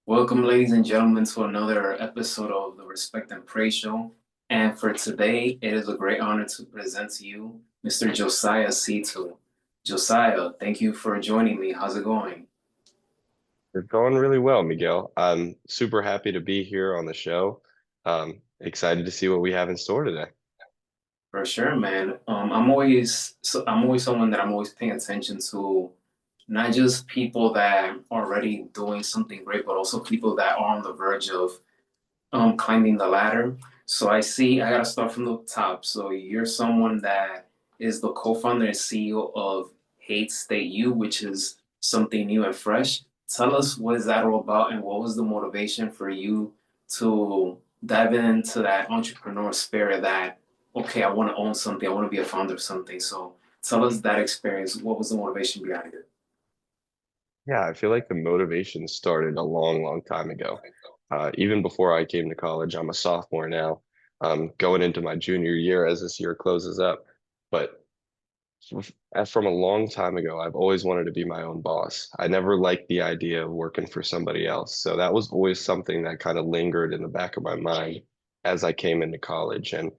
Welcome, ladies and gentlemen, to another episode of the Respect and Praise Show. And for today, it is a great honor to present to you Mr. Josiah Seetoo. Josiah, thank you for joining me. How's it going? It's going really well, Miguel. I'm super happy to be here on the show. Excited to see what we have in store today. For sure, man. I'm always someone that I'm always paying attention to, not just people that are already doing something great, but also people that are on the verge of climbing the ladder. So I gotta start from the top. So you're someone that is the co-founder and CEO of Hate State U, which is something new and fresh. Tell us what is that all about and what was the motivation for you to dive into that entrepreneur spirit that, okay, I want to own something, I want to be a founder of something. So tell us that experience. What was the motivation behind it? Yeah, I feel like the motivation started a long, long time ago. Even before I came to college, I'm a sophomore now, going into my junior year as this year closes up. But from a long time ago, I've always wanted to be my own boss. I never liked the idea of working for somebody else. So that was always something that kind of lingered in the back of my mind as I came into college. And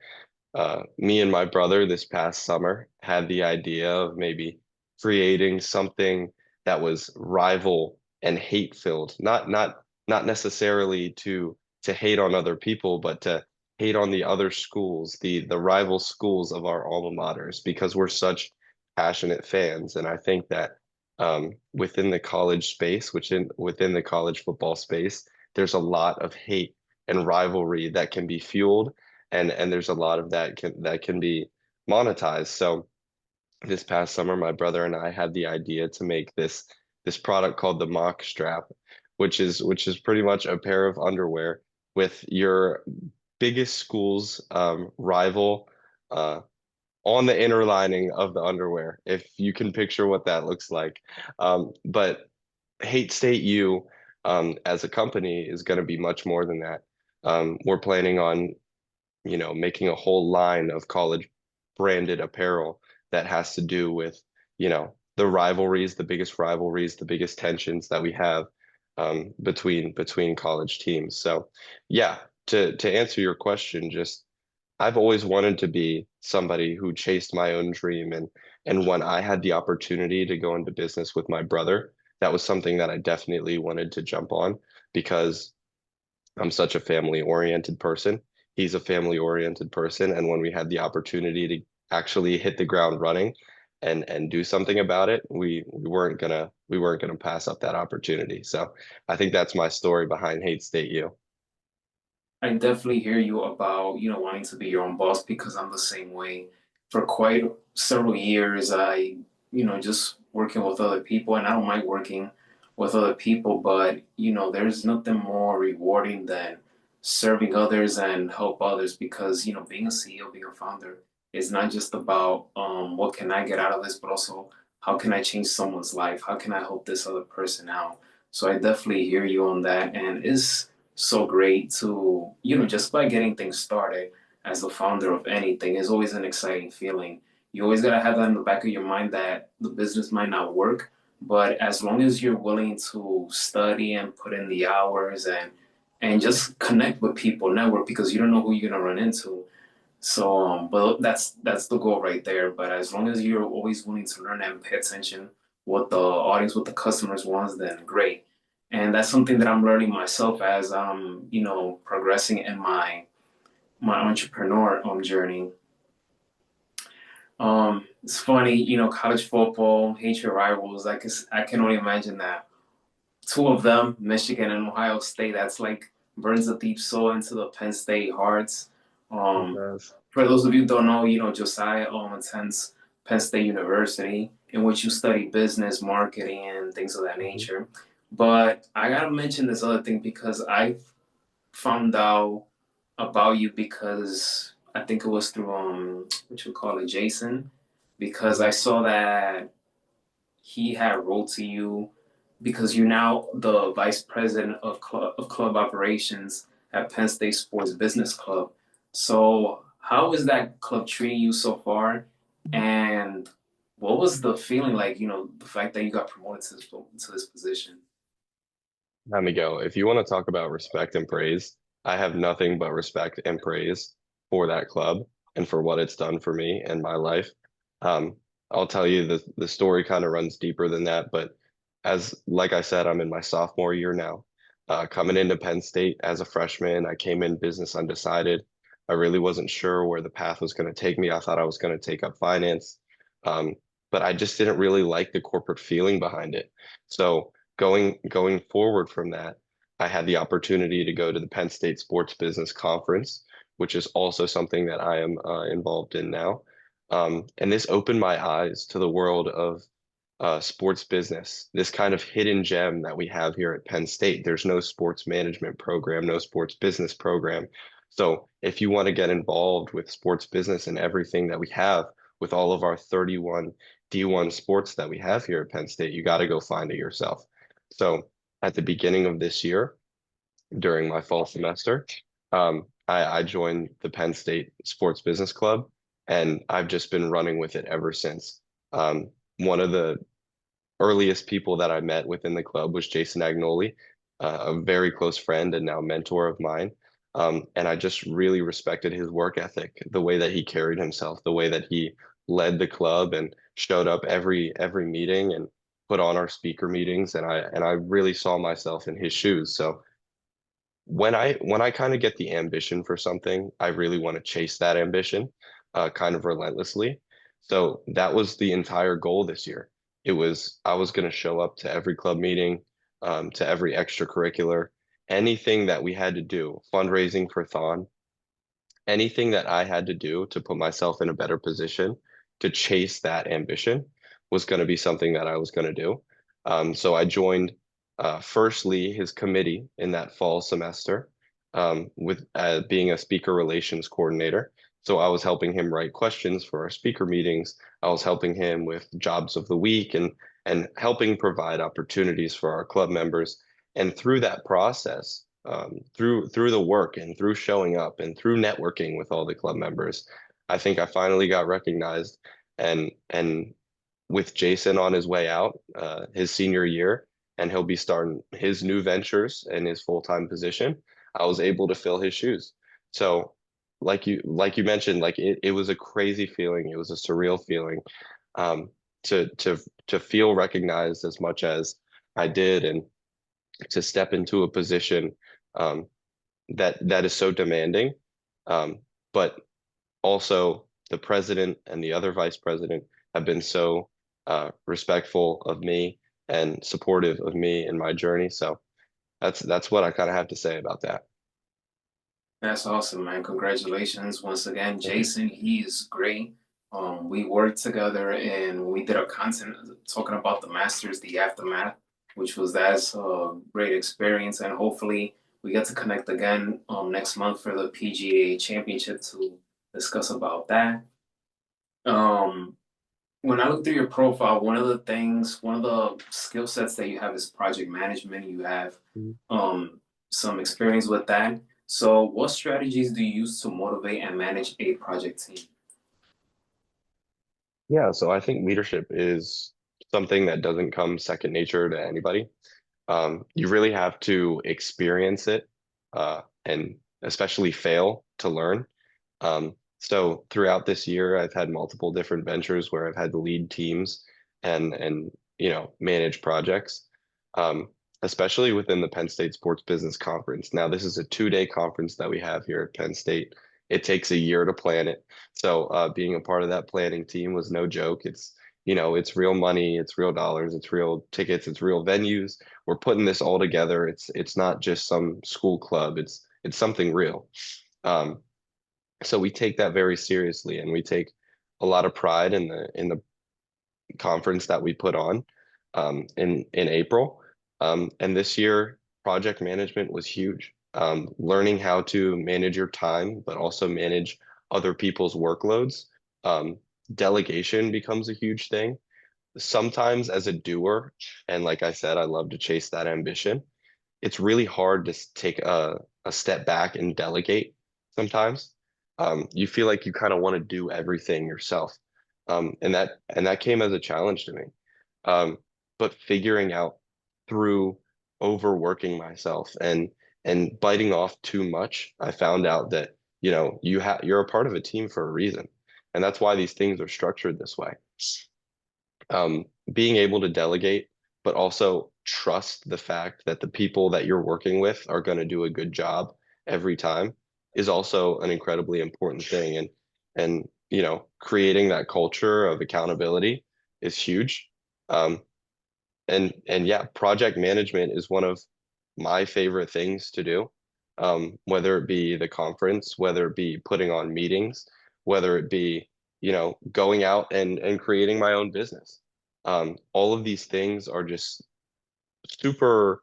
me and my brother this past summer had the idea of maybe creating something that was rival and hate filled, not necessarily to hate on other people, but to hate on the other schools, the rival schools of our alma maters, because we're such passionate fans. And I think that within the college space, within the college football space, there's a lot of hate and rivalry that can be fueled and there's a lot of that can be monetized. So this past summer, my brother and I had the idea to make this product called the mock strap, which is pretty much a pair of underwear with your biggest school's rival uh, on the inner lining of the underwear, if you can picture what that looks like. But Hate State U, as a company, is going to be much more than that. We're planning on making a whole line of college branded apparel that has to do with, the rivalries, the biggest rivalries, the biggest tensions that we have between college teams. So, yeah, to answer your question, just I've always wanted to be somebody who chased my own dream, and when I had the opportunity to go into business with my brother, that was something that I definitely wanted to jump on because I'm such a family oriented person. He's a family oriented person. And when we had the opportunity to actually hit the ground running and do something about it, we weren't gonna pass up that opportunity. So I think that's my story behind Hate State U. I definitely hear you about, wanting to be your own boss because I'm the same way. For quite several years, just working with other people, and I don't mind working with other people, but, there's nothing more rewarding than serving others and help others because, being a CEO, being a founder is not just about what can I get out of this, but also how can I change someone's life? How can I help this other person out? So I definitely hear you on that, and it's so great to, just by getting things started as the founder of anything is always an exciting feeling. You always got to have that in the back of your mind that the business might not work, but as long as you're willing to study and put in the hours and just connect with people, network, because you don't know who you're gonna run into. So, but that's the goal right there. But as long as you're always willing to learn and pay attention what the audience, what the customers wants, then great. And that's something that I'm learning myself as I'm, progressing in my entrepreneur journey. It's funny, college football, hate your rivals. I can only imagine that two of them, Michigan and Ohio State, that's like burns a deep soul into the Penn State hearts. It Um, does. for those of you who don't know, Josiah attends Penn State University, in which you study business, marketing, and things of that Mhm. nature. But I gotta mention this other thing because I found out about you because I think it was through what you call it, Jason, because I Mhm. saw that he had wrote to you because you're now the vice president of club operations at Penn State Sports Business Club. So how is that club treating you so far? And what was the feeling like, the fact that you got promoted to this position? Let me go. If you want to talk about respect and praise, I have nothing but respect and praise for that club and for what it's done for me and my life. Um, I'll tell you the story kind of runs deeper than that, but as like I said, I'm in my sophomore year now. Coming into Penn State as a freshman, I came in business undecided. I really wasn't sure where the path was going to take me. I thought I was going to take up finance, um, but I just didn't really like the corporate feeling behind it. So going forward from that, I had the opportunity to go to the Penn State Sports Business Conference, which is also something that I am involved in now. And this opened my eyes to the world of sports business, this kind of hidden gem that we have here at Penn State. There's no sports management program, no sports business program. So if you want to get involved with sports business and everything that we have with all of our 31 D1 sports that we have here at Penn State, you got to go find it yourself. So at the beginning of this year, during my fall semester, I joined the Penn State Sports Business Club, and I've just been running with it ever since. One of the earliest people that I met within the club was Jason Agnoli, a very close friend and now mentor of mine. And I just really respected his work ethic, the way that he carried himself, the way that he led the club and showed up every meeting and put on our speaker meetings. And I really saw myself in his shoes. So when I kind of get the ambition for something, I really want to chase that ambition, kind of relentlessly. So that was the entire goal this year. It was I was going to show up to every club meeting, to every extracurricular, anything that we had to do, fundraising for Thon, anything that I had to do to put myself in a better position to chase that ambition was going to be something that I was going to do. So I joined, firstly, his committee in that fall semester, with being a speaker relations coordinator. So I was helping him write questions for our speaker meetings. I was helping him with jobs of the week and helping provide opportunities for our club members. And through that process, through the work and through showing up and through networking with all the club members, I think I finally got recognized. And with Jason on his way out, his senior year, and he'll be starting his new ventures in his full-time position, I was able to fill his shoes. So, like you mentioned, like it was a crazy feeling. It was a surreal feeling, um, to feel recognized as much as I did, and to step into a position, um, that is so demanding. Um, but also the president and the other vice president have been so respectful of me and supportive of me in my journey. So that's what I kind of have to say about that. That's awesome, man. Congratulations once again, Thank you. Jason. He is great. We worked together and we did a content talking about the Masters, the aftermath, which was that's a great experience. And hopefully we get to connect again next month for the PGA Championship to discuss about that. Um, when I look through your profile, one of the skill sets that you have is project management. You have um, some experience with that. So, what strategies do you use to motivate and manage a project team? Yeah, so I think leadership is something that doesn't come second nature to anybody. You really have to experience it, and especially fail to learn. So throughout this year, I've had multiple different ventures where I've had to lead teams and manage projects, um, especially within the Penn State Sports Business Conference. Now, this is a 2-day conference that we have here at Penn State. It takes a year to plan it. So being a part of that planning team was no joke. It's real money, it's real dollars, it's real tickets, it's real venues. We're putting this all together. It's not just some school club. It's something real. Um, so we take that very seriously, and we take a lot of pride in the conference that we put on, in April. And this year, project management was huge. Learning how to manage your time, but also manage other people's workloads. Um, Delegation becomes a huge thing. Sometimes as a doer, and like I said, I love to chase that ambition. It's really hard to take a step back and delegate sometimes. You feel like you kind of want to do everything yourself. And that came as a challenge to me. Um, but figuring out through overworking myself and biting off too much, I found out that, you're a part of a team for a reason. And that's why these things are structured this way. Being able to delegate, but also trust the fact that the people that you're working with are going to do a good job every time is also an incredibly important thing. And creating that culture of accountability is huge. Um, and yeah, project management is one of my favorite things to do. Whether it be the conference, whether it be putting on meetings, whether it be, going out and creating my own business. All of these things are just super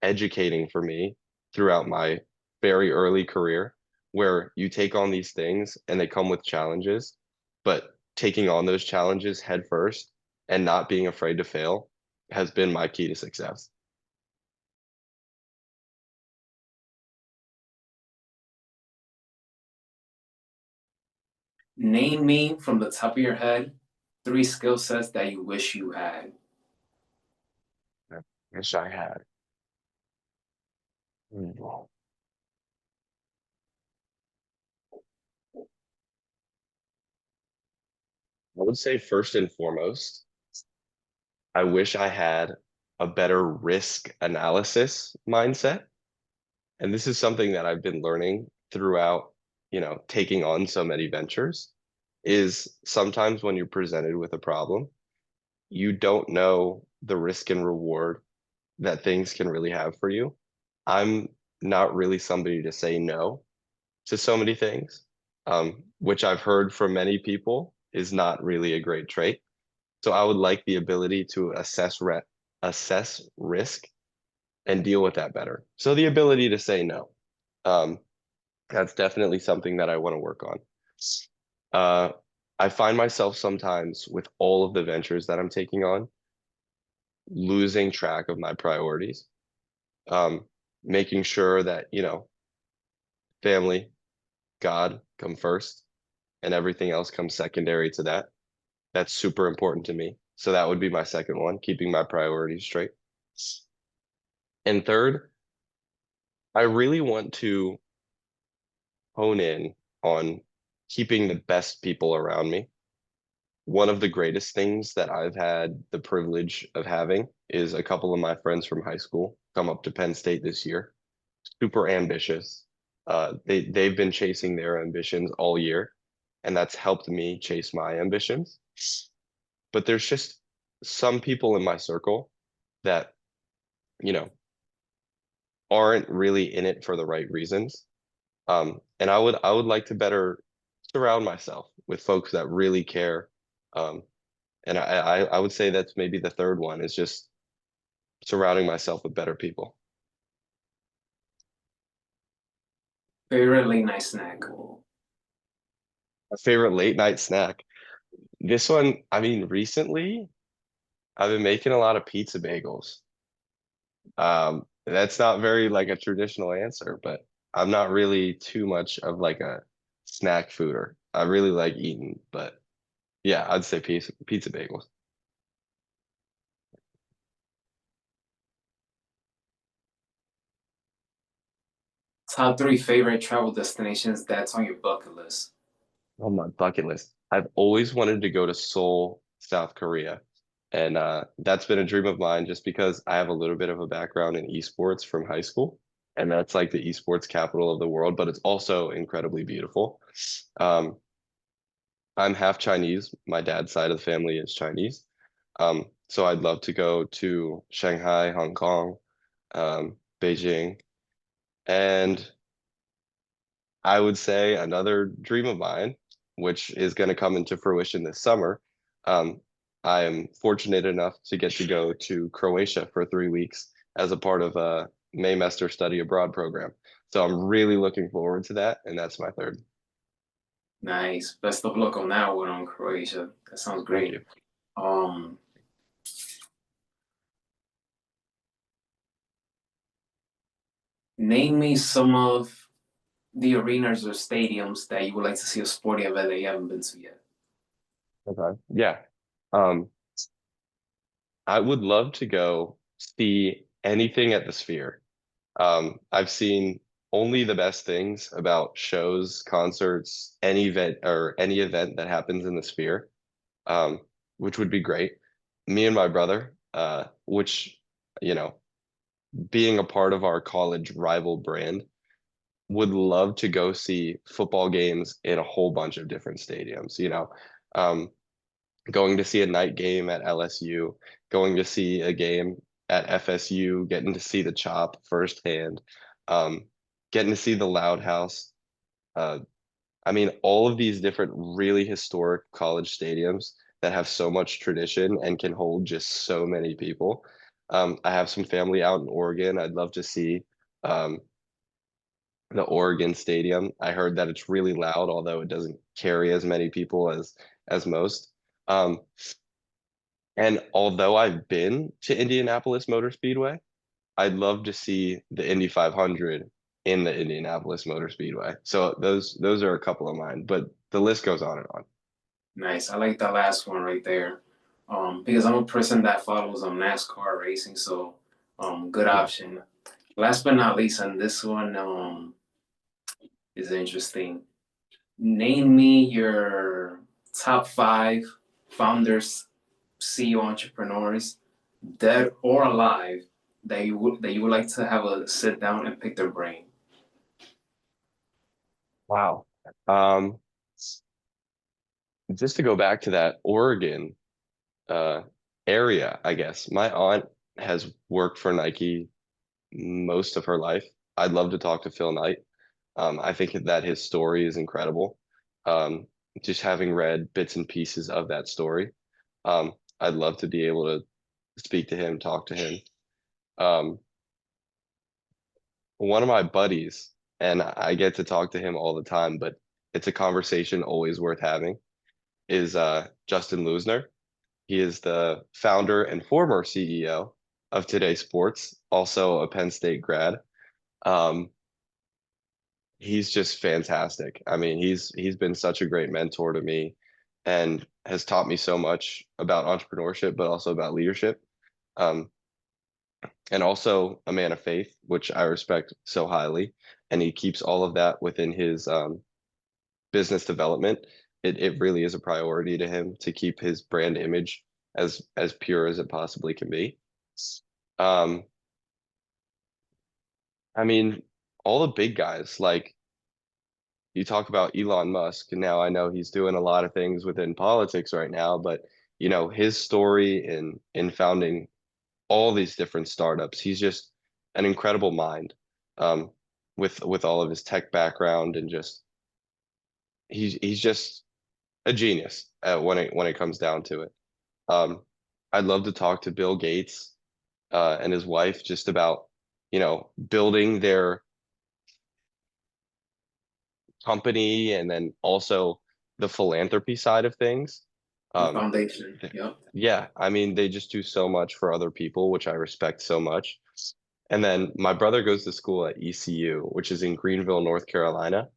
educating for me throughout my very early career, where you take on these things and they come with challenges, but taking on those challenges head first and not being afraid to fail has been my key to success. Name me from the top of your head three skill sets that you wish you had. I wish I had. I would say first and foremost, I wish I had a better risk analysis mindset. And this is something that I've been learning throughout, taking on so many ventures, is sometimes when you're presented with a problem, you don't know the risk and reward that things can really have for you. I'm not really somebody to say no to so many things, which I've heard from many people is not really a great trait. So I would like the ability to assess risk and deal with that better. So the ability to say no. Um, that's definitely something that I want to work on. Uh, I find myself sometimes with all of the ventures that I'm taking on, losing track of my priorities, um, making sure that, family, God come first, and everything else comes secondary to that. That's super important to me. So that would be my second one, keeping my priorities straight. And third, I really want to hone in on keeping the best people around me. One of the greatest things that I've had the privilege of having is a couple of my friends from high school come up to Penn State this year, super ambitious. They've been chasing their ambitions all year, and that's helped me chase my ambitions. But there's just some people in my circle that, you know, aren't really in it for the right reasons. And I would like to better surround myself with folks that really care. Um, and I would say that's maybe the third one is just surrounding myself with better people. Favorite late night snack. My favorite late night snack. This one, I mean, recently I've been making a lot of pizza bagels. That's not very like a traditional answer, but I'm not really too much of like a snack fooder. I really like eating, but yeah, I'd say pizza bagels. Top three favorite travel destinations that's on your bucket list. On my bucket list. I've always wanted to go to Seoul, South Korea. And that's been a dream of mine just because I have a little bit of a background in esports from high school. And that's like the esports capital of the world, but it's also incredibly beautiful. Um, I'm half Chinese. My dad's side of the family is Chinese. So I'd love to go to Shanghai, Hong Kong, Beijing. And I would say another dream of mine, which is going to come into fruition this summer. Um, I am fortunate enough to get to go to Croatia for 3 weeks as a part of a Maymester study abroad program. So I'm really looking forward to that, and that's my third. Nice. Best of luck on that one on Croatia. That sounds Thank great. you. Um, Name me some of the arenas or stadiums that you would like to see a sporting event that you haven't been to yet. Okay. Yeah. Um, I would love to go see. anything at the Sphere. I've seen only the best things about shows, concerts, any event that happens in the Sphere, um, which would be great. Me and my brother, which, you know, being a part of our college rival brand, would love to go see football games in a whole bunch of different stadiums, um, going to see a night game at LSU, going to see a game at FSU, getting to see the Chop firsthand, um, getting to see the Loud House. Uh, I mean, all of these different really historic college stadiums that have so much tradition and can hold just so many people. I have some family out in Oregon. I'd love to see um, the Oregon Stadium. I heard that it's really loud, although it doesn't carry as many people as most. Um, and although I've been to Indianapolis Motor Speedway, I'd love to see the Indy 500 in the Indianapolis Motor Speedway. So those are a couple of mine, but the list goes on and on. Nice. I like that last one right there. Because I'm a person that follows NASCAR racing, so good option. Last but not least, and this one is interesting. Name me your top five founders, CEO entrepreneurs, dead or alive, that you would like to have a sit down and pick their brain. Wow. Um, just to go back to that Oregon uh area, I guess. My aunt has worked for Nike most of her life. I'd love to talk to Phil Knight. I think that his story is incredible. Um, just having read bits and pieces of that story, I'd love to be able to speak to him, talk to him. Um, one of my buddies, and I get to talk to him all the time, but it's a conversation always worth having, is Justin Lusner. He is the founder and former CEO of Today Sports, also a Penn State grad. Um, he's just fantastic. I mean, he's been such a great mentor to me and has taught me so much about entrepreneurship, but also about leadership. Um, and also a man of faith, which I respect so highly. And he keeps all of that within his business development. It really is a priority to him to keep his brand image as pure as it possibly can be. Um, I mean, all the big guys, like you talk about Elon Musk, and now I know he's doing a lot of things within politics right now, but his story in founding all these different startups, he's just an incredible mind. Um, with all of his tech background and just he's just a genius when it comes down to it. Um, I'd love to talk to Bill Gates and his wife just about, building their company and then also the philanthropy side of things. The Um, foundation. Yep. yeah, I mean, they just do so much for other people, which I respect so much. And then my brother goes to school at ECU, which is in Greenville, North Carolina.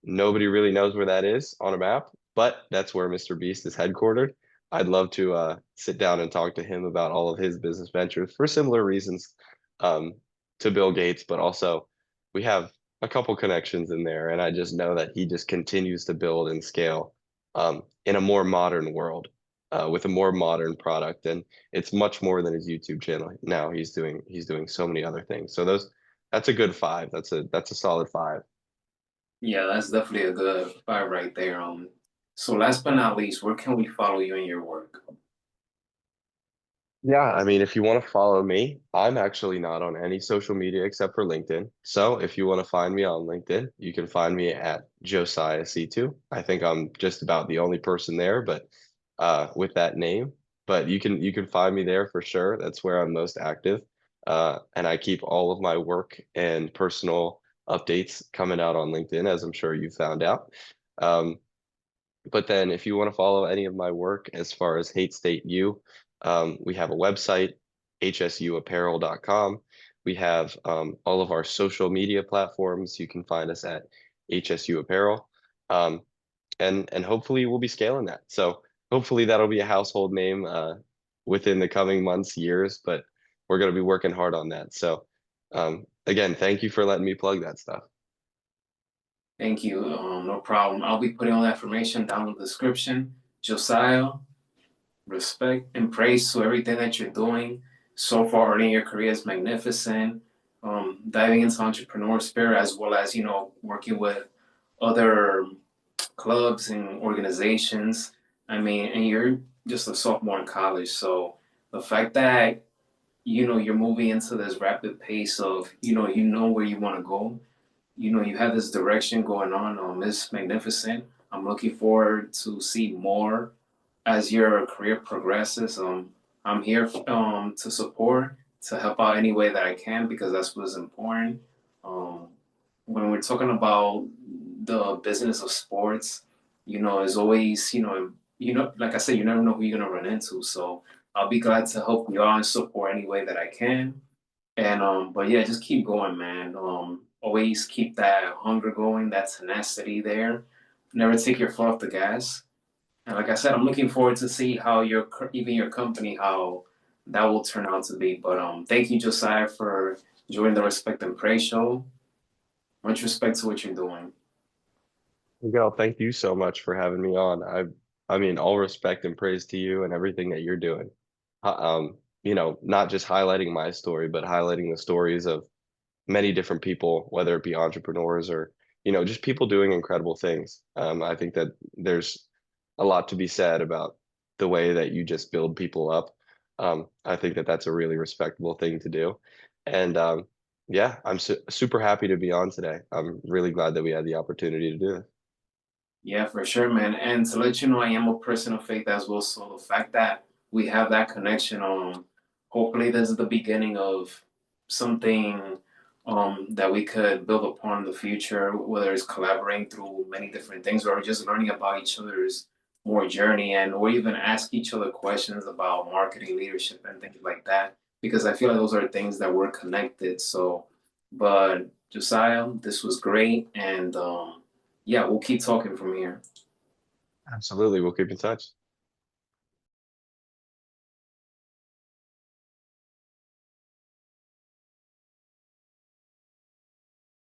Nobody really knows where that is on a map, but that's where Mr. Beast is headquartered. I'd love to sit down and talk to him about all of his business ventures for similar reasons um, to Bill Gates, but also we have a couple connections in there, and I just know that he just continues to build and scale in a more modern world with a more modern product. And it's much more than his YouTube channel. Now he's doing so many other things. So that's a good five. That's a solid five. Yeah, that's definitely a good five right there. So last but not least, where can we follow you in your work? Yeah, I mean, if you want to follow me, I'm actually not on any social media except for LinkedIn. So if you want to find me on LinkedIn, you can find me at Josiah Seetoo. I think I'm just about the only person there, but with that name. But you can find me there for sure. That's where I'm most active. And I keep all of my work and personal updates coming out on LinkedIn, as I'm sure you found out. Um, but then if you want to follow any of my work as far as Hate State U, we have a website, hsuapparel.com. We have all of our social media platforms. You can find us at HSU Apparel. Um, and hopefully we'll be scaling that. So hopefully that'll be a household name within the coming months, years. But we're going to be working hard on that. So, again, thank you for letting me plug that stuff. Thank you. No problem. I'll be putting all that information down in the description. Josiah, respect and praise to everything that you're doing so far early in your career is magnificent. Diving into entrepreneur spirit as well as working with other clubs and organizations. I mean, and you're just a sophomore in college, so the fact that you're moving into this rapid pace of you know where you want to go, you have this direction going on. It's magnificent. I'm looking forward to see more as your career progresses. I'm here to support, to help out any way that I can because that's what's important. Um, when we're talking about the business of sports, it's always like I said, you never know who you're gonna run into. So I'll be glad to help you out and support any way that I can. And but yeah, just keep going, man. Always keep that hunger going, that tenacity there. Never take your foot off the gas. And like I said, I'm looking forward to see how even your company, how that will turn out to be. But thank you, Josiah, for joining the Respect and Pray show. Much respect to what you're doing. Miguel, thank you so much for having me on. I mean, all respect and praise to you and everything that you're doing. Not just highlighting my story, but highlighting the stories of many different people, whether it be entrepreneurs or, just people doing incredible things. I think that there's a lot to be said about the way that you just build people up. I think that that's a really respectable thing to do. And yeah, I'm super happy to be on today. I'm really glad that we had the opportunity to do this. Yeah, for sure, man. And to let you know, I am a person of faith as well. So the fact that we have that connection, hopefully this is the beginning of something that we could build upon in the future, whether it's collaborating through many different things or just learning about each other's more journey and or even ask each other questions about marketing leadership and things like that. Because I feel like those are things that we're connected. So, but Josiah, this was great and yeah, we'll keep talking from here. Absolutely. We'll keep in touch.